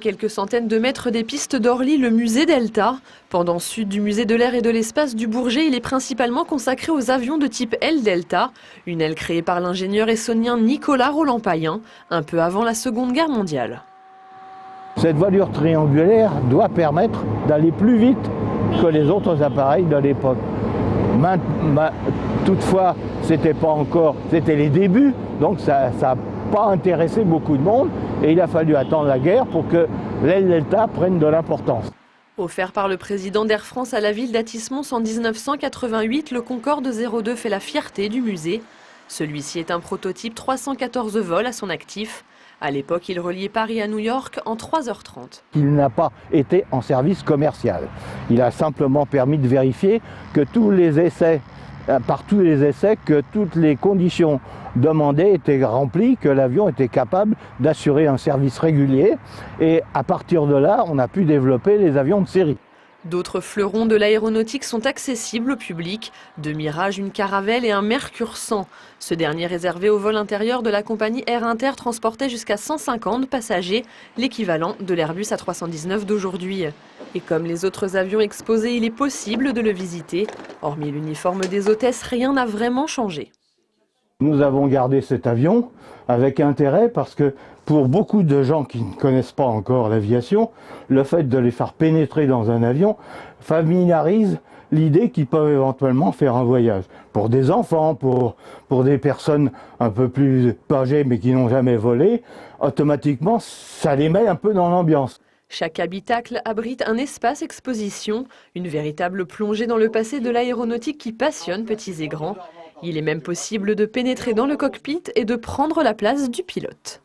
Quelques centaines de mètres des pistes d'Orly, le musée Delta. Pendant sud du musée de l'air et de l'espace du Bourget, il est principalement consacré aux avions de type aile Delta, une aile créée par l'ingénieur essonien Nicolas Roland-Payen, un peu avant la Seconde Guerre mondiale. Cette voilure triangulaire doit permettre d'aller plus vite que les autres appareils de l'époque. Toutefois, c'était les débuts, donc ça n'a pas intéressé beaucoup de monde et il a fallu attendre la guerre pour que l'aile Delta prenne de l'importance. Offert par le président d'Air France à la ville d'Athis-Mons en 1988, le Concorde 02 fait la fierté du musée. Celui-ci est un prototype 314 vols à son actif. À l'époque, il reliait Paris à New York en 3h30. Il n'a pas été en service commercial. Il a simplement permis de vérifier que tous les essais, que toutes les conditions demandées étaient remplies, que l'avion était capable d'assurer un service régulier. Et à partir de là, on a pu développer les avions de série. D'autres fleurons de l'aéronautique sont accessibles au public. Deux Mirage, une Caravelle et un Mercure 100. Ce dernier réservé au vol intérieur de la compagnie Air Inter transportait jusqu'à 150 passagers, l'équivalent de l'Airbus A319 d'aujourd'hui. Et comme les autres avions exposés, il est possible de le visiter. Hormis l'uniforme des hôtesses, rien n'a vraiment changé. Nous avons gardé cet avion avec intérêt parce que pour beaucoup de gens qui ne connaissent pas encore l'aviation, le fait de les faire pénétrer dans un avion familiarise l'idée qu'ils peuvent éventuellement faire un voyage. Pour des enfants, pour des personnes un peu plus âgées mais qui n'ont jamais volé, automatiquement ça les met un peu dans l'ambiance. Chaque habitacle abrite un espace exposition, une véritable plongée dans le passé de l'aéronautique qui passionne petits et grands. Il est même possible de pénétrer dans le cockpit et de prendre la place du pilote.